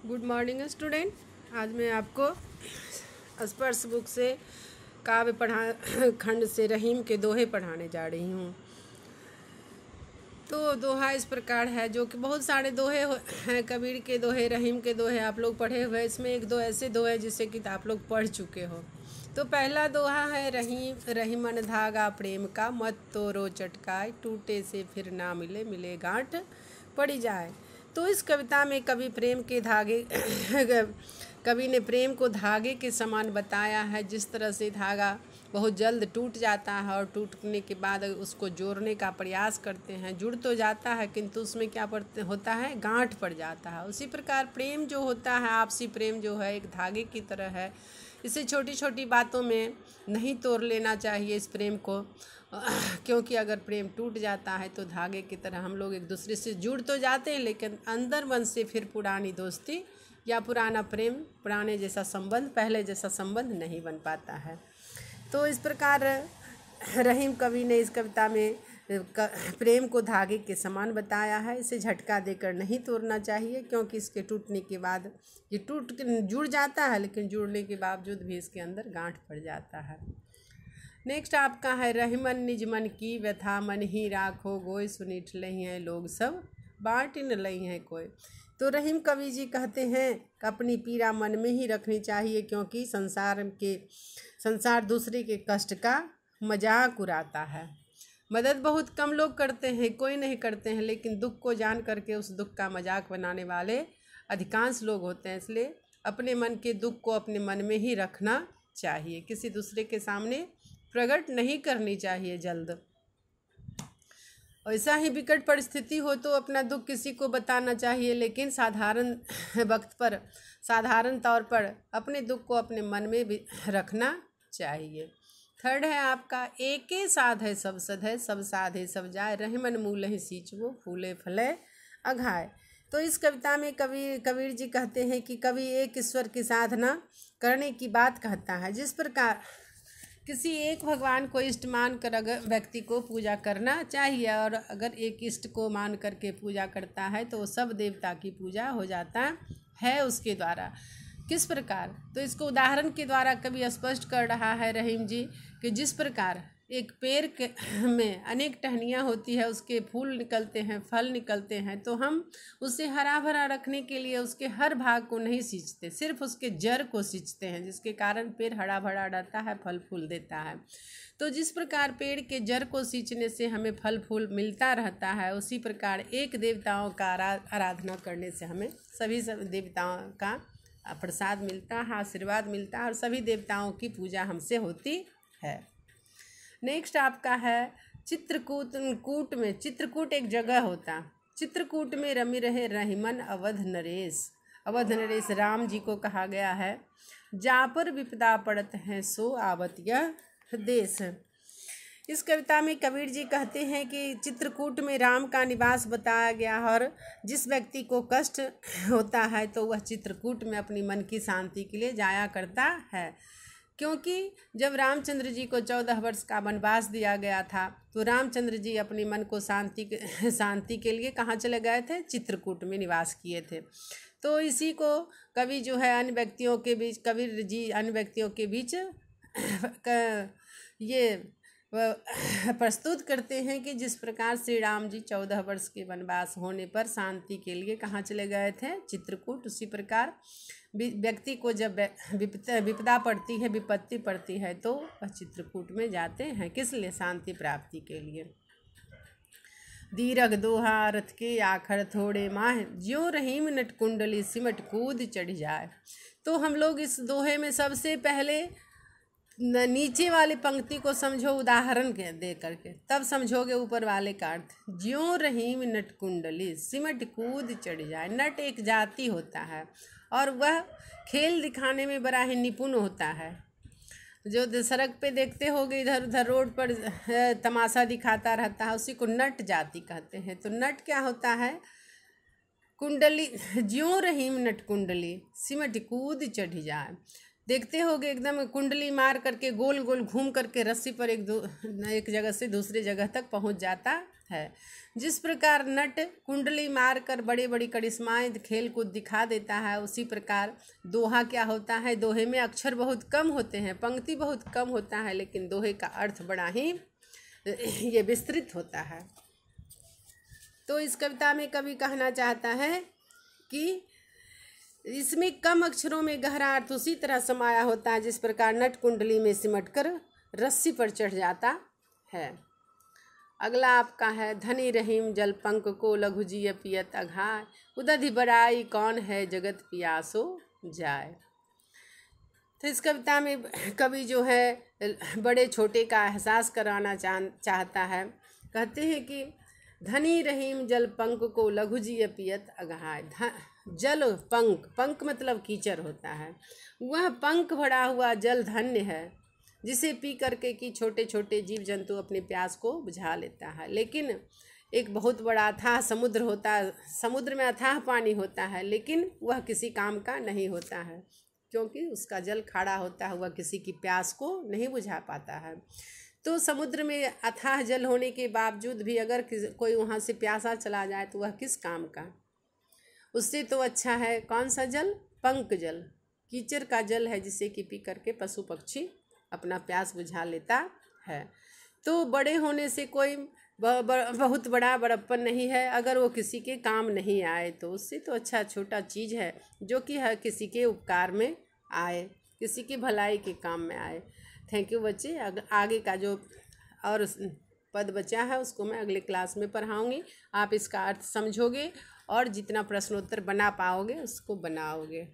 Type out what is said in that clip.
Good morning student. आज मैं आपको स्पर्श बुक से काव्य खंड से रहीम के दोहे पढ़ाने जा रही हूँ। तो दोहा इस प्रकार है, जो कि बहुत सारे दोहे हैं, कबीर के दोहे, रहीम के दोहे आप लोग पढ़े हुए। इसमें एक दो ऐसे दोहे जिसे कि आप लोग पढ़ चुके हो। तो पहला दोहा है रहीमन धागा प्रेम का, मत तोड़ो चटकाए, टूटे से फिर ना मिले, मिले गांठ पड़ी जाए। तो इस कविता में कवि ने प्रेम को धागे के समान बताया है। जिस तरह से धागा बहुत जल्द टूट जाता है और टूटने के बाद उसको जोड़ने का प्रयास करते हैं, जुड़ तो जाता है किंतु उसमें क्या होता है, गांठ पड़ जाता है। उसी प्रकार प्रेम जो होता है, आपसी प्रेम जो है, एक धागे की तरह है। इसे छोटी छोटी बातों में नहीं तोड़ लेना चाहिए इस प्रेम को, क्योंकि अगर प्रेम टूट जाता है तो धागे की तरह हम लोग एक दूसरे से जुड़ तो जाते हैं, लेकिन अंदर मन से फिर पुरानी दोस्ती या पुराना प्रेम, पुराने जैसा संबंध, पहले जैसा संबंध नहीं बन पाता है। तो इस प्रकार रहीम कवि ने इस कविता में प्रेम को धागे के समान बताया है। इसे झटका देकर नहीं तोड़ना चाहिए, क्योंकि इसके टूटने के बाद ये जुड़ जाता है, लेकिन जुड़ने के बावजूद भी इसके अंदर गांठ पड़ जाता है। नेक्स्ट आपका है, रहीमन निज मन की व्यथा मन ही राखो गोय, सुनीठ लही हैं लोग सब बाँट न लही हैं कोई। तो रहीम कवि जी कहते हैं कि अपनी पीड़ा मन में ही रखनी चाहिए, क्योंकि संसार दूसरे के कष्ट का मजाक उड़ाता है। मदद बहुत कम लोग करते हैं, कोई नहीं करते हैं, लेकिन दुख को जान करके उस दुख का मजाक बनाने वाले अधिकांश लोग होते हैं। इसलिए अपने मन के दुख को अपने मन में ही रखना चाहिए, किसी दूसरे के सामने प्रकट नहीं करनी चाहिए जल्द। ऐसा ही विकट परिस्थिति हो तो अपना दुख किसी को बताना चाहिए, लेकिन साधारण वक्त पर, साधारण तौर पर अपने दुख को अपने मन में भी रखना चाहिए। थर्ड है आपका, एके साध है सब सध है, सब साधे सब जाए, रहीमन मूल ही सींच वो फूले फले अघाए। तो इस कविता में कबीर जी कहते हैं कि कवि एक ईश्वर की साधना करने की बात कहता है। जिस प्रकार किसी एक भगवान को इष्ट मान कर अगर व्यक्ति को पूजा करना चाहिए, और अगर एक इष्ट को मान करके पूजा करता है तो सब देवता की पूजा हो जाता है उसके द्वारा। किस प्रकार, तो इसको उदाहरण के द्वारा कवि स्पष्ट कर रहा है रहीम जी कि जिस प्रकार एक पेड़ के में अनेक टहनियाँ होती है, उसके फूल निकलते हैं, फल निकलते हैं, तो हम उसे हरा भरा रखने के लिए उसके हर भाग को नहीं सींचते, सिर्फ उसके जड़ को सींचते हैं, जिसके कारण पेड़ हरा भरा रहता है, फल फूल देता है। तो जिस प्रकार पेड़ के जड़ को सींचने से हमें फल फूल मिलता रहता है, उसी प्रकार एक देवताओं का आराधना करने से हमें सभी देवताओं का प्रसाद मिलता है, आशीर्वाद मिलता है, और सभी देवताओं की पूजा हमसे होती है। नेक्स्ट आपका है, चित्रकूट एक जगह होता, चित्रकूट में रमी रहे रहीमन अवध नरेश। अवध नरेश राम जी को कहा गया है। जा पर विपदा पड़त है सो आवत यह देश। इस कविता में कबीर जी कहते हैं कि चित्रकूट में राम का निवास बताया गया, और जिस व्यक्ति को कष्ट होता है तो वह चित्रकूट में अपनी मन की शांति के लिए जाया करता है। क्योंकि जब रामचंद्र जी को 14 वर्ष का वनवास दिया गया था, तो रामचंद्र जी अपने मन को शांति के लिए कहाँ चले गए थे, चित्रकूट में निवास किए थे। तो इसी को कवि जो है अन्य व्यक्तियों के बीच, कबीर जी अन्य व्यक्तियों के बीच ये प्रस्तुत करते हैं कि जिस प्रकार श्री राम जी 14 वर्ष के वनवास होने पर शांति के लिए कहाँ चले गए थे, चित्रकूट। उसी प्रकार व्यक्ति को जब विपदा पड़ती है, विपत्ति पड़ती है, तो वह चित्रकूट में जाते हैं, किस लिए, शांति प्राप्ति के लिए। दीरघ दोहा रथ के आखर थोड़े माह, ज्यों रहीम नट कुंडली सिमट कूद चढ़ जाए। तो हम लोग इस दोहे में सबसे पहले नीचे वाली पंक्ति को समझो उदाहरण के दे करके, तब समझोगे ऊपर वाले का अर्थ। ज्यों रहीम नट कुंडली सिमट कूद चढ़ जाए। नट एक जाति होता है, और वह खेल दिखाने में बड़ा ही निपुण होता है। जो सड़क पे देखते होगे, इधर उधर रोड पर तमाशा दिखाता रहता है, उसी को नट जाति कहते हैं। तो नट क्या होता है, कुंडली, ज्यों रहीम नट कुंडली सिमट कूद चढ़ जाए। देखते होगे एकदम कुंडली मार करके गोल गोल घूम करके रस्सी पर एक जगह से दूसरी जगह तक पहुंच जाता है। जिस प्रकार नट कुंडली मार कर बड़ी बड़ी करिश्माएं खेल कूद दिखा देता है, उसी प्रकार दोहा क्या होता है, दोहे में अक्षर बहुत कम होते हैं, पंक्ति बहुत कम होता है, लेकिन दोहे का अर्थ बड़ा ही ये विस्तृत होता है। तो इस कविता में कवि कहना चाहता है कि इसमें कम अक्षरों में गहरा अर्थ उसी तरह समाया होता है जिस प्रकार नट कुंडली में सिमटकर रस्सी पर चढ़ जाता है। अगला आपका है, धनी रहीम जल पंक को लघु जिय पियत अघाय, उदधि बड़ाई कौन है जगत पियासो जाय। तो इस कविता में कवि जो है बड़े छोटे का एहसास कराना चाहता है। कहते हैं कि धनी रहीम जल पंक को लघु जिय पियत अघाय। जल पंख, पंख मतलब कीचड़ होता है, वह पंख भरा हुआ जल धन्य है जिसे पी करके कि छोटे छोटे जीव जंतु अपने प्यास को बुझा लेता है। लेकिन एक बहुत बड़ा अथाह समुद्र होता है, समुद्र में अथाह पानी होता है, लेकिन वह किसी काम का नहीं होता है क्योंकि उसका जल खारा होता है, वह किसी की प्यास को नहीं बुझा पाता है। तो समुद्र में अथाह जल होने के बावजूद भी अगर कोई वहाँ से प्यासा चला जाए तो वह किस काम का। उससे तो अच्छा है कौन सा जल, पंक जल, कीचड़ का जल है जिसे कि पी करके पशु पक्षी अपना प्यास बुझा लेता है। तो बड़े होने से कोई बहुत बड़ा बड़प्पन नहीं है, अगर वो किसी के काम नहीं आए तो उससे तो अच्छा छोटा चीज़ है जो कि हर किसी के उपकार में आए, किसी की भलाई के काम में आए। थैंक यू बच्चे। आगे का जो और पद बचा है उसको मैं अगले क्लास में पढ़ाऊँगी। आप इसका अर्थ समझोगे और जितना प्रश्नोत्तर बना पाओगे उसको बनाओगे।